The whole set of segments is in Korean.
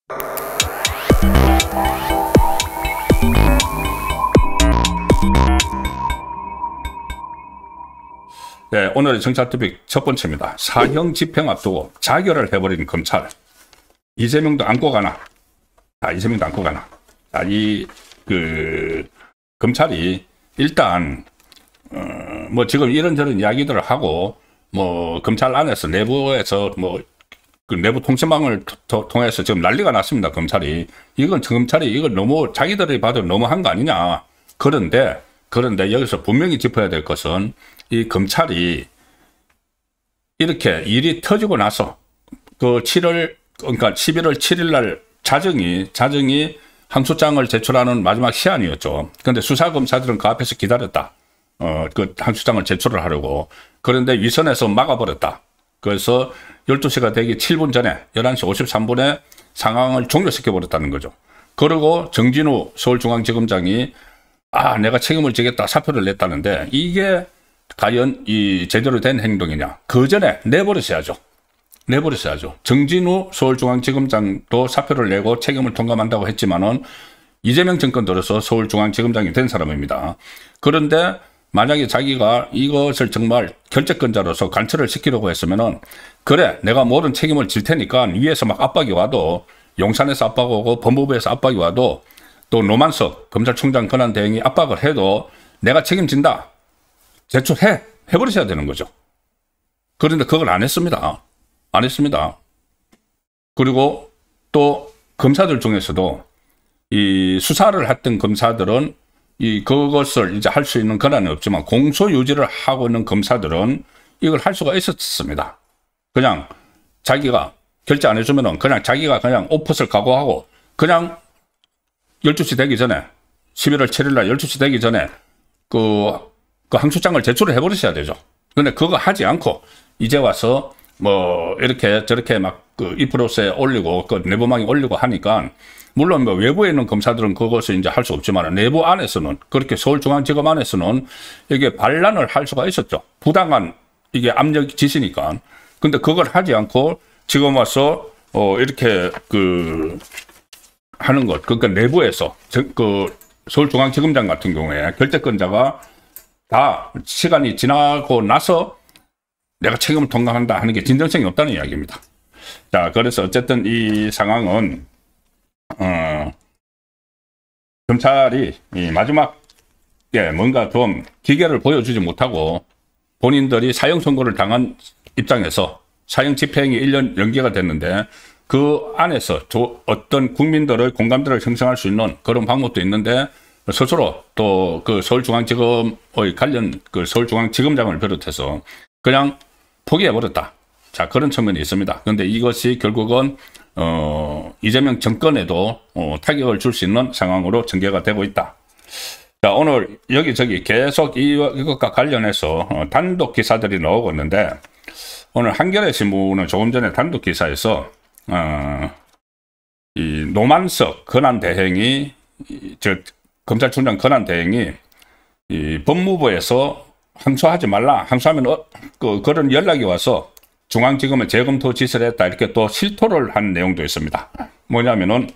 네, 오늘의 정찰 토픽 첫 번째입니다. 사형 집행 앞두고 자결을 해버린 검찰. 이재명도 안고 가나? 이재명도 안고 가나? 검찰이 일단 뭐 지금 이런저런 이야기들을 하고 뭐 검찰 안에서 내부에서 뭐 그 내부 통신망을 통해서 지금 난리가 났습니다. 검찰이 이걸 너무 자기들이 봐도 너무한 거 아니냐. 그런데 여기서 분명히 짚어야 될 것은 이 검찰이 이렇게 일이 터지고 나서 그러니까 11월 7일 날 자정이 항소장을 제출하는 마지막 시한이었죠. 그런데 수사검사들은 그 앞에서 기다렸다. 그 항소장을 제출을 하려고. 그런데 위선에서 막아버렸다. 그래서 12시가 되기 7분 전에 11시 53분에 상황을 종료시켜버렸다는 거죠. 그리고 정진우 서울중앙지검장이 내가 책임을 지겠다 사표를 냈다는데 이게 과연 이 제대로 된 행동이냐. 그 전에 내버리셔야죠. 정진우 서울중앙지검장도 사표를 내고 책임을 통감한다고 했지만은 이재명 정권 들어서 서울중앙지검장이 된 사람입니다. 그런데 만약에 자기가 이것을 정말 결재권자로서 관철을 시키려고 했으면은 그래 내가 모든 책임을 질 테니까 위에서 막 압박이 와도 용산에서 압박 오고 법무부에서 압박이 와도 또 노만석 검찰총장 권한대행이 압박을 해도 내가 책임진다. 해버리셔야 되는 거죠. 그런데 그걸 안 했습니다. 그리고 또 검사들 중에서도 이 수사를 했던 검사들은 그것을 이제 할 수 있는 권한은 없지만 공소유지를 하고 있는 검사들은 이걸 할 수가 있었습니다. 그냥 자기가 결재 안 해주면은 그냥 자기가 그냥 오풋을 각오하고 그냥 12시 되기 전에 11월 7일 날 12시 되기 전에 그 항소장을 제출을 해버리셔야 되죠. 근데 그거 하지 않고 이제 와서 뭐 이렇게 저렇게 막 그 이프로스에 올리고 그 내부망에 올리고 하니까 물론 뭐 외부에 있는 검사들은 그것을 이제 할 수 없지만 내부 안에서는 그렇게 서울중앙지검 안에서는 이게 반란을 할 수가 있었죠. 부당한 이게 압력 지시니까. 근데 그걸 하지 않고 지금 와서 이렇게 하는 것. 그러니까 내부에서 서울중앙지검장 같은 경우에 결재권자가 다 시간이 지나고 나서 내가 책임을 통감한다 하는 게 진정성이 없다는 이야기입니다. 자, 그래서 어쨌든 이 상황은 검찰이 이 마지막에 뭔가 좀 기계를 보여주지 못하고 본인들이 사형 선고를 당한 입장에서 사형 집행이 1년 연기가 됐는데 그 안에서 어떤 국민들의 공감대를 형성할 수 있는 그런 방법도 있는데 스스로 또 그 서울중앙지검의 관련 서울중앙지검장을 비롯해서 그냥 포기해버렸다. 자, 그런 측면이 있습니다. 그런데 이것이 결국은 이재명 정권에도 타격을 줄 수 있는 상황으로 전개가 되고 있다. 자, 오늘 여기저기 계속 이것과 관련해서 단독 기사들이 나오고 있는데 오늘 한겨레 신문은 조금 전에 단독 기사에서 이 노만석 권한대행이 검찰총장 권한대행이 이 법무부에서 항소하지 말라. 항소하면 그런 연락이 와서 중앙지검에 재검토 지시를 했다. 이렇게 또 실토를 한 내용도 있습니다. 뭐냐면은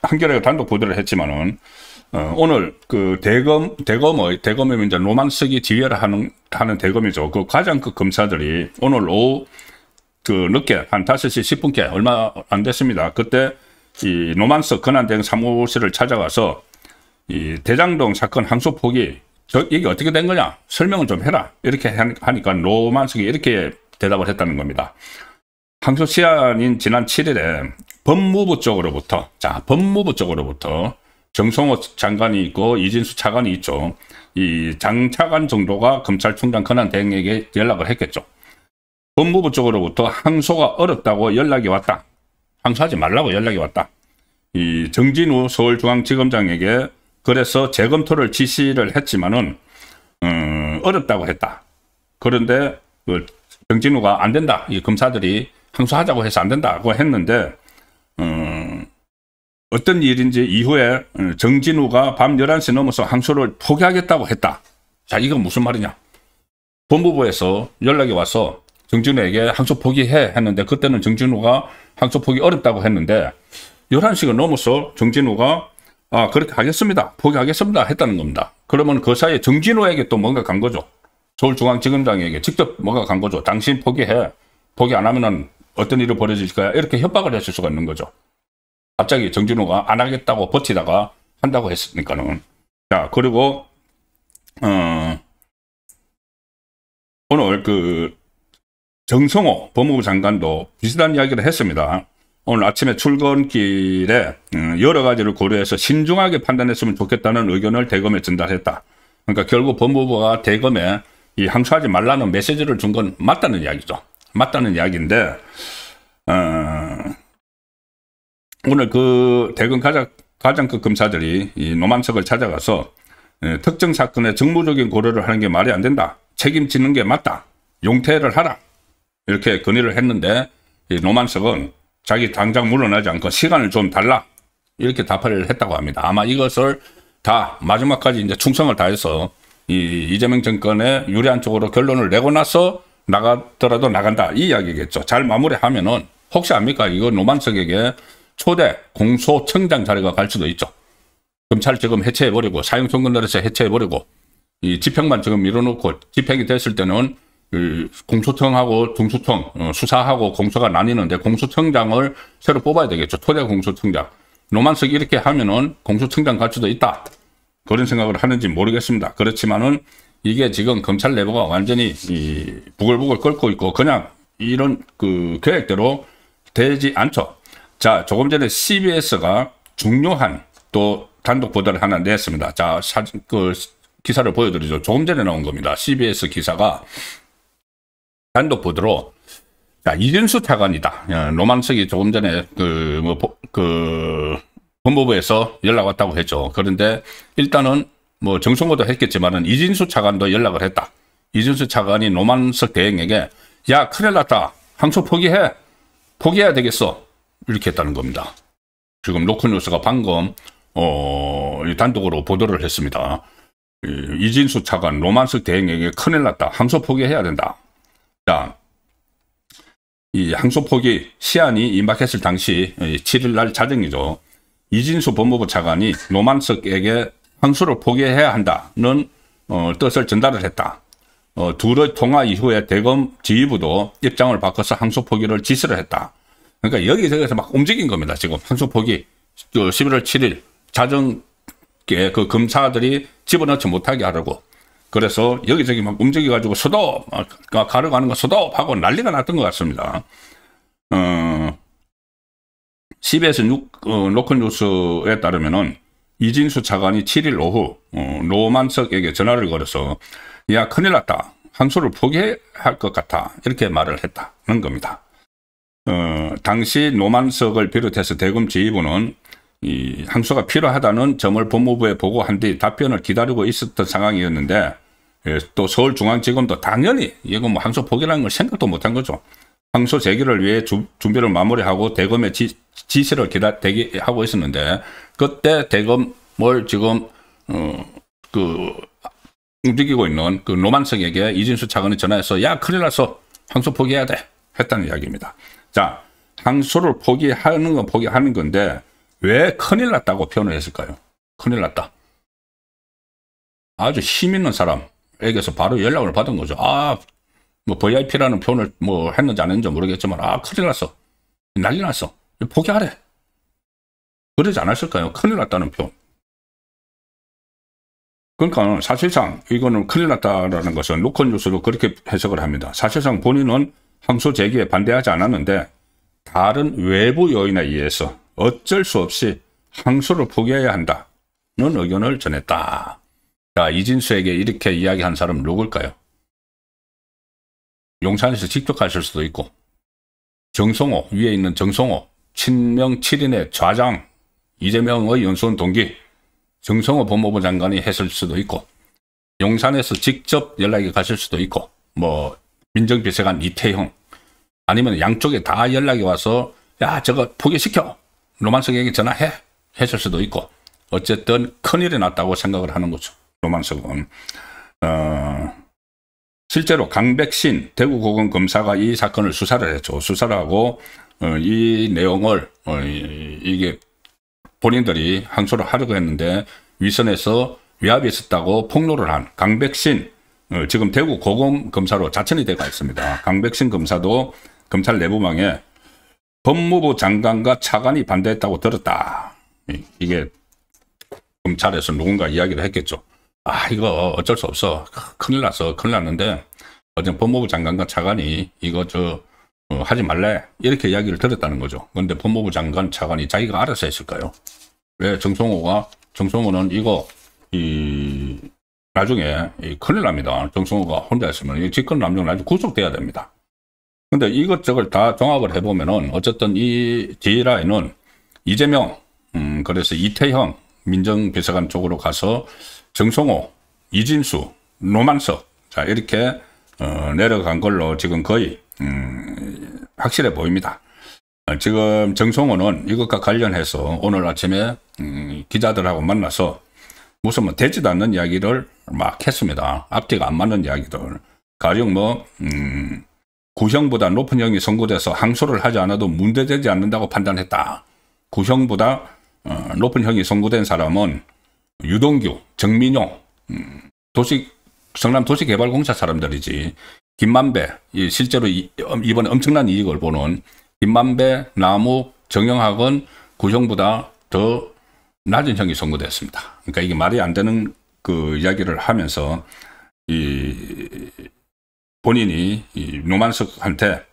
한겨레가 단독 보도를 했지만은 오늘 그 대검의 이제 노만석이 지휘를 하는 대검이죠. 그 과장급 검사들이 오늘 오후 늦게 한 5시 10분께 얼마 안 됐습니다. 그때 이 노만석 권한대행 사무실을 찾아가서 이 대장동 사건 항소 포기 이게 어떻게 된 거냐 설명을 좀 해라 이렇게 하니까 노만석이 이렇게 대답을 했다는 겁니다. 항소 시한인 지난 7일에 법무부 쪽으로부터 정성호 장관이 있고 이진수 차관이 있죠. 이 장 차관 정도가 검찰총장 권한대행에게 연락을 했겠죠. 법무부 쪽으로부터 항소가 어렵다고 연락이 왔다. 항소하지 말라고 연락이 왔다. 이 정진우 서울중앙지검장에게 그래서 재검토를 지시를 했지만은 어렵다고 했다. 그런데 정진우가 안 된다. 이 검사들이 항소하자고 해서 안 된다고 했는데 어떤 일인지 이후에 정진우가 밤 11시 넘어서 항소를 포기하겠다고 했다. 자, 이건 무슨 말이냐. 법무부에서 연락이 와서 정진우에게 항소 포기해 했는데 그때는 정진우가 항소 포기 어렵다고 했는데 11시가 넘어서 정진우가 그렇게 하겠습니다. 포기하겠습니다. 했다는 겁니다. 그러면 그 사이에 정진우에게 또 뭔가 간 거죠. 서울중앙지검장에게 직접 뭐가 간 거죠. 당신 포기해. 포기 안 하면은 어떤 일이 벌어질 거야. 이렇게 협박을 했을 수가 있는 거죠. 갑자기 정진우가 안 하겠다고 버티다가 한다고 했으니까는. 자, 그리고 오늘 정성호 법무부 장관도 비슷한 이야기를 했습니다. 오늘 아침에 출근길에 여러 가지를 고려해서 신중하게 판단했으면 좋겠다는 의견을 대검에 전달했다. 그러니까 결국 법무부가 대검에 이 항소하지 말라는 메시지를 준 건 맞다는 이야기죠. 맞다는 이야기인데 오늘 그 대검 가장급 검사들이 이 노만석을 찾아가서 특정 사건의 정무적인 고려를 하는 게 말이 안 된다. 책임지는 게 맞다. 용퇴를 하라. 이렇게 건의를 했는데 이 노만석은 자기 당장 물러나지 않고 시간을 좀 달라. 이렇게 답을 했다고 합니다. 아마 이것을 다 마지막까지 이제 충성을 다해서 이 이재명 정권에 유리한 쪽으로 결론을 내고 나서 나가더라도 나간다. 이 이야기겠죠. 잘 마무리하면은 혹시 압니까? 이거 노만석에게 초대 공소청장 자리가 갈 수도 있죠. 검찰 지금 해체해버리고 사형선고날에서 해체해버리고 이 집행만 지금 밀어놓고 집행이 됐을 때는 공소청하고 중수청 수사하고 공소가 나뉘는데 공소청장을 새로 뽑아야 되겠죠. 초대 공소청장. 노만석이 이렇게 하면은 공소청장 갈 수도 있다. 그런 생각을 하는지 모르겠습니다. 그렇지만은 이게 지금 검찰 내부가 완전히 부글부글 끓고 있고 그냥 이런 계획대로 되지 않죠. 자, 조금 전에 CBS가 중요한 또 단독 보도를 하나 냈습니다. 자, 기사를 보여드리죠. 조금 전에 나온 겁니다. CBS 기사가 단독 보도로, 자, 이진수 차관이다. 노만석이 조금 전에 법무부에서 연락 왔다고 했죠. 그런데 일단은 뭐 정성호도 했겠지만은 이진수 차관도 연락을 했다. 이진수 차관이 노만석 대행에게 야, 큰일 났다. 항소 포기해. 포기해야 되겠어. 이렇게 했다는 겁니다. 지금 로컬뉴스가 방금 단독으로 보도를 했습니다. 이진수 차관 노만석 대행에게 큰일 났다. 항소 포기해야 된다. 자, 이 항소 포기 시한이 임박했을 당시 7일 날 자정이죠. 이진수 법무부 차관이 노만석에게 항소를 포기해야 한다는 뜻을 전달을 했다. 둘의 통화 이후에 대검 지휘부도 입장을 바꿔서 항소 포기를 지시를 했다. 그러니까 여기저기서 막 움직인 겁니다. 지금 항소 포기 11월 7일 자정에 그 검사들이 집어넣지 못하게 하려고. 그래서 여기저기 막 움직여가지고 스톱, 가려가는 거 스톱하고 난리가 났던 것 같습니다. CBS 로컬뉴스에 따르면은 이진수 차관이 7일 오후 노만석에게 전화를 걸어서 야, 큰일 났다. 항소를 포기해야 할 것 같아. 이렇게 말을 했다는 겁니다. 당시 노만석을 비롯해서 대검 지휘부는 이 항소가 필요하다는 점을 법무부에 보고한 뒤 답변을 기다리고 있었던 상황이었는데 또 서울중앙지검도 당연히 이거 뭐 항소 포기라는 걸 생각도 못한 거죠. 항소 제기를 위해 준비를 마무리하고 대검의 지시를 대기하고 있었는데 그때 대검을 지금 움직이고 있는 그 노만석에게 이진수 차관이 전화해서 야, 큰일 났어. 항소 포기해야 돼. 했다는 이야기입니다. 자, 항소를 포기하는 건 포기하는 건데 왜 큰일 났다고 표현을 했을까요? 큰일 났다. 아주 힘 있는 사람에게서 바로 연락을 받은 거죠. 뭐 VIP라는 표현을 뭐 했는지 안 했는지 모르겠지만 큰일 났어. 난리 났어. 포기하래. 그러지 않았을까요? 큰일 났다는 표현. 그러니까 사실상 이거는 큰일 났다라는 것은 로컬뉴스로 그렇게 해석을 합니다. 사실상 본인은 항소 제기에 반대하지 않았는데 다른 외부 요인에 의해서 어쩔 수 없이 항소를 포기해야 한다는 의견을 전했다. 자, 이진수에게 이렇게 이야기한 사람은 누굴까요? 용산에서 직접 갔을 수도 있고 정성호, 위에 있는 정성호, 친명 7인의 좌장, 이재명의 연수원 동기 정성호 법무부 장관이 했을 수도 있고 용산에서 직접 연락이 갔을 수도 있고 뭐 민정비서관 이태형 아니면 양쪽에 다 연락이 와서 야, 저거 포기시켜. 노만석에게 전화해. 했을 수도 있고 어쨌든 큰일이 났다고 생각을 하는 거죠. 노만석은. 실제로 강백신 대구고검 검사가 이 사건을 수사를 했죠. 수사를 하고 이 내용을 이게 본인들이 항소를 하려고 했는데 위선에서 위압이 있었다고 폭로를 한 강백신, 지금 대구 고검검사로 자천이 되어 있습니다. 강백신 검사도 검찰 내부망에 법무부 장관과 차관이 반대했다고 들었다. 이게 검찰에서 누군가 이야기를 했겠죠. 아, 이거 어쩔 수 없어. 큰일 났는데 어제 법무부 장관과 차관이 이거 하지 말래. 이렇게 이야기를 들었다는 거죠. 그런데 법무부 장관 차관이 자기가 알아서 했을까요? 왜 정성호는 이거 나중에 큰일 납니다. 정성호가 혼자 했으면 직권 남용 나중에 구속돼야 됩니다. 근데 이것저것 다 종합을 해보면은 어쨌든 이 D라인은 이재명, 그래서 이태형 민정비서관 쪽으로 가서 정성호, 이진수, 노만석, 자, 이렇게 내려간 걸로 지금 거의 확실해 보입니다. 지금 정성호는 이것과 관련해서 오늘 아침에 기자들하고 만나서 무슨 뭐 되지도 않는 이야기를 막 했습니다. 앞뒤가 안 맞는 이야기들. 가령 구형보다 높은 형이 선고돼서 항소를 하지 않아도 문제되지 않는다고 판단했다. 구형보다 높은 형이 선고된 사람은 유동규, 정민용, 성남 도시개발공사 사람들이지. 김만배, 실제로 이번에 엄청난 이익을 보는 김만배, 남욱, 정영학은 구형보다 더 낮은 형이 선고됐습니다. 그러니까 이게 말이 안 되는 그 이야기를 하면서 본인이 노만석한테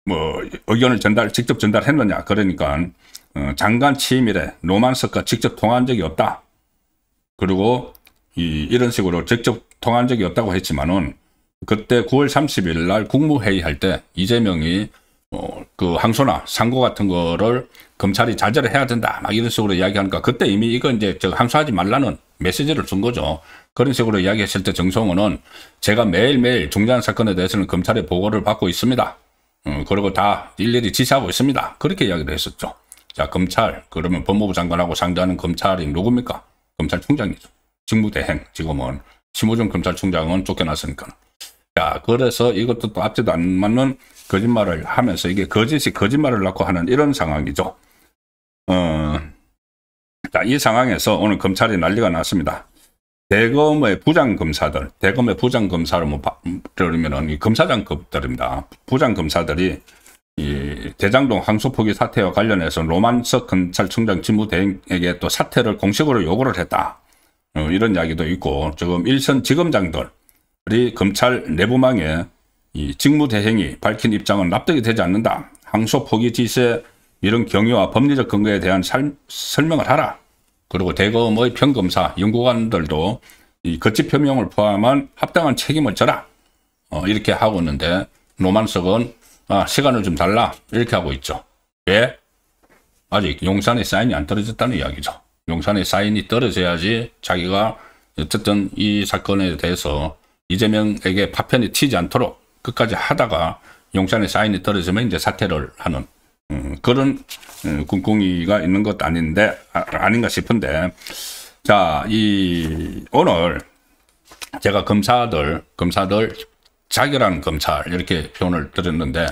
뭐 의견을 직접 전달했느냐. 그러니까 장관 취임일에 노만석과 직접 통화한 적이 없다. 그리고 이런 식으로 직접 통화한 적이 없다고 했지만은 그때 9월 30일 날 국무회의 할 때 이재명이 그 항소나 상고 같은 거를 검찰이 자제를 해야 된다. 막 이런 식으로 이야기하니까 그때 이미 이거 이제 항소하지 말라는 메시지를 준 거죠. 그런 식으로 이야기했을 때 정성호는 제가 매일매일 중대한 사건에 대해서는 검찰의 보고를 받고 있습니다. 그리고 다 일일이 지시하고 있습니다. 그렇게 이야기를 했었죠. 자, 검찰, 그러면 법무부 장관하고 상대하는 검찰이 누굽니까? 검찰총장이죠. 직무대행, 지금은. 심우준 검찰총장은 쫓겨났으니까. 자, 그래서 이것도 또 앞뒤도 안 맞는 거짓말을 하면서 이게 거짓이 거짓말을 낳고 하는 이런 상황이죠. 자, 이 상황에서 오늘 검찰이 난리가 났습니다. 대검의 부장검사들, 대검의 부장검사를 그러면은 이 검사장급들입니다. 부장검사들이 이 대장동 항소 포기 사태와 관련해서 노만석 검찰총장 직무대행에게 또 사퇴를 공식으로 요구를 했다. 이런 이야기도 있고, 지금 1선 지검장들이 검찰 내부망에 이 직무대행이 밝힌 입장은 납득이 되지 않는다. 항소 포기 지시에 이런 경위와 법리적 근거에 대한 설명을 하라. 그리고 대검의 평검사, 연구관들도 이 거짓 표명을 포함한 합당한 책임을 져라. 이렇게 하고 있는데 노만석은 시간을 좀 달라. 이렇게 하고 있죠. 왜? 아직 용산에 사인이 안 떨어졌다는 이야기죠. 용산에 사인이 떨어져야지 자기가 어쨌든 이 사건에 대해서 이재명에게 파편이 튀지 않도록 끝까지 하다가 용산에 사인이 떨어지면 이제 사퇴를 하는 그런 꿍꿍이가 있는 것 아닌가 싶은데, 자, 오늘 제가 검사들 자결한 검찰 이렇게 표현을 드렸는데,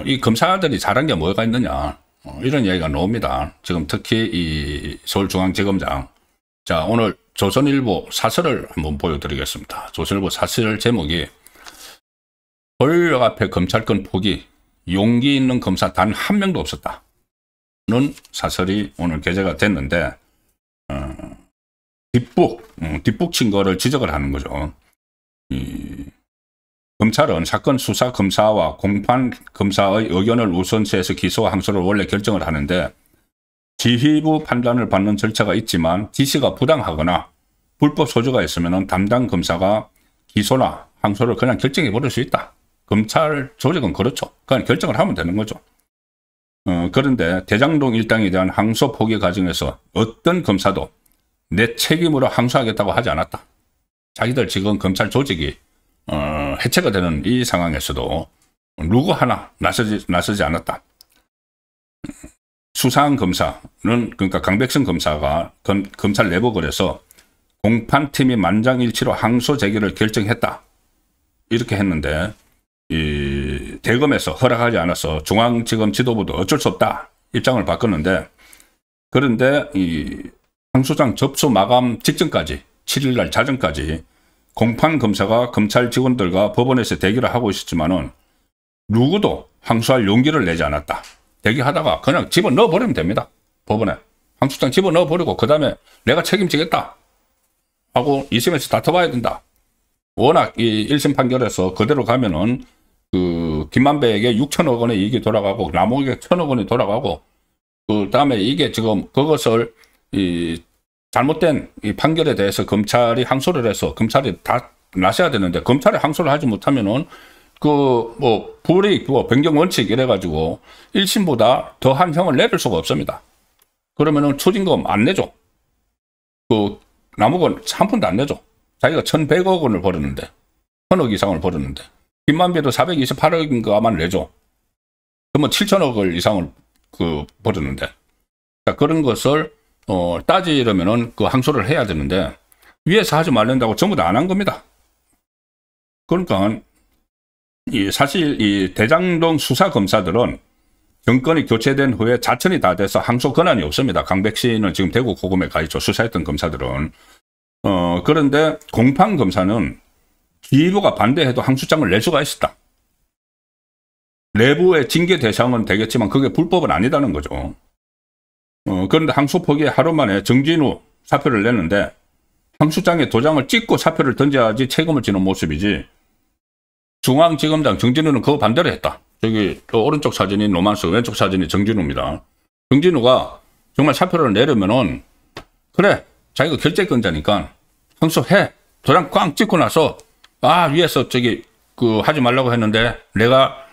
이 검사들이 잘한 게 뭐가 있느냐, 이런 이야기가 나옵니다. 지금 특히 이 서울중앙지검장. 자, 오늘 조선일보 사설을 한번 보여드리겠습니다. 조선일보 사설 제목이 권력 앞에 검찰권 포기, 용기 있는 검사 단 한 명도 없었다. 는 사설이 오늘 게재가 됐는데, 뒷북 친 거를 지적을 하는 거죠. 검찰은 사건 수사 검사와 공판 검사의 의견을 우선시해서 기소와 항소를 원래 결정을 하는데, 지휘부 판단을 받는 절차가 있지만 지시가 부당하거나 불법 소지가 있으면 담당 검사가 기소나 항소를 그냥 결정해 버릴 수 있다. 검찰 조직은 그렇죠. 그냥 결정을 하면 되는 거죠. 그런데 대장동 일당에 대한 항소 포기 과정에서 어떤 검사도 내 책임으로 항소하겠다고 하지 않았다. 자기들 지금 검찰 조직이 해체가 되는 이 상황에서도 누구 하나 나서지 않았다. 수사한 검사는, 그러니까 강백선 검사가 검찰 내부글에서 공판팀이 만장일치로 항소 제기를 결정했다. 이렇게 했는데, 이 대검에서 허락하지 않아서 중앙지검 지도부도 어쩔 수 없다 입장을 바꿨는데, 그런데 이 항소장 접수 마감 직전까지 7일날 자정까지 공판 검사가 검찰 직원들과 법원에서 대기를 하고 있었지만은 누구도 항소할 용기를 내지 않았다. 대기하다가 그냥 집어넣어 버리면 됩니다. 법원에 항소장 집어넣어 버리고 그 다음에 내가 책임지겠다 하고 2심에서 다퉈봐야 된다. 워낙 이 1심 판결에서 그대로 가면은 그 김만배에게 6천억 원의 이익이 돌아가고 남욱에게 1천억 원이 돌아가고, 그 다음에 이게 지금 그것을 이 잘못된 이 판결에 대해서 검찰이 항소를 해서 검찰이 다 나서야 되는데, 검찰이 항소를 하지 못하면은 그 뭐 불이익, 뭐 변경 원칙 이래가지고 1심보다 더한 형을 내릴 수가 없습니다. 그러면은 추징금 안 내죠. 그 남욱은 한 푼도 안 내죠. 자기가 1,100억 원을 벌었는데, 1,000억 이상을 벌었는데, 김만배도 428억인가만 내죠. 그러면 7천억을 이상을 그 벌었는데, 자, 그런 것을 따지려면은 그 항소를 해야 되는데 위에서 하지 말란다고 전부 다 안 한 겁니다. 그러니까 사실 이 대장동 수사 검사들은 정권이 교체된 후에 자천이 다 돼서 항소 권한이 없습니다. 강백 씨는 지금 대구 고검에 가 있죠. 수사했던 검사들은. 그런데 공판 검사는 기부가 반대해도 항소장을 낼 수가 있었다. 내부의 징계 대상은 되겠지만 그게 불법은 아니다는 거죠. 그런데 항소 포기에 하루 만에 정진우 사표를 냈는데, 항소장에 도장을 찍고 사표를 던져야지 책임을 지는 모습이지, 중앙지검장 정진우는 그거 반대로 했다. 저기 오른쪽 사진이 노만수, 왼쪽 사진이 정진우입니다. 정진우가 정말 사표를 내려면은 그래 자기가 결재권자니까 항소해, 도장 꽝 찍고 나서 위에서 저기 그 하지 말라고 했는데 내가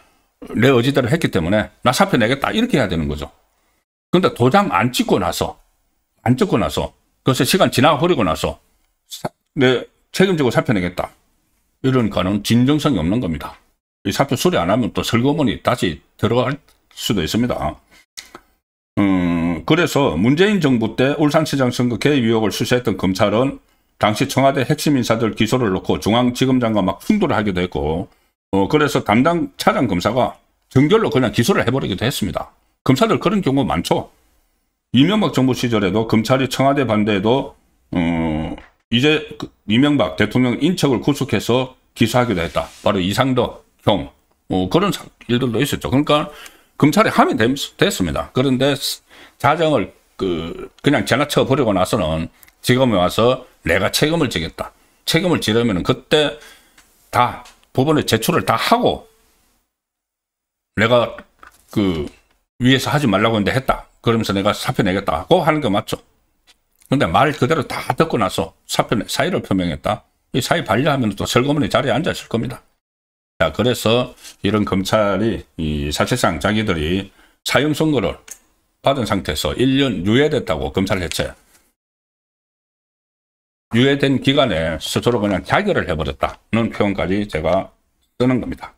내 의지대로 했기 때문에 나 사표 내겠다 이렇게 해야 되는 거죠. 근데 도장 안 찍고 나서 그래서 시간 지나버리고 나서 내 책임지고 사표 내겠다 이러니까는 진정성이 없는 겁니다. 이 사표 수리 안 하면 또 설거문이 다시 들어갈 수도 있습니다. 그래서 문재인 정부 때 울산시장 선거 개입 의혹을 수사했던 검찰은 당시 청와대 핵심 인사들 기소를 놓고 중앙지검장과 막 충돌을 하기도 했고, 그래서 담당 차장 검사가 정결로 그냥 기소를 해버리기도 했습니다. 검사들 그런 경우 많죠. 이명박 정부 시절에도 검찰이 청와대 반대에도 이제 이명박 대통령 인척을 구속해서 기소하기도 했다. 바로 이상덕 형 그런 일들도 있었죠. 그러니까 검찰이 하면 됐습니다. 그런데 자정을 그냥 지나쳐 버리고 나서는 지검에 와서 내가 책임을 지겠다. 책임을 지려면 그때 다 법원에 제출을 다 하고 내가 위에서 하지 말라고 했는데 했다. 그러면서 내가 사표 내겠다고 하는 게 맞죠. 근데 말 그대로 다 듣고 나서 사의를 표명했다. 이 사의 반려하면 또 설거문이 자리에 앉아 있을 겁니다. 자, 그래서 이런 검찰이 사실상 자기들이 사형 선고를 받은 상태에서 1년 유예됐다고 검찰 해체. 유예된 기간에 스스로 그냥 자결을 해버렸다는 표현까지 제가 쓰는 겁니다.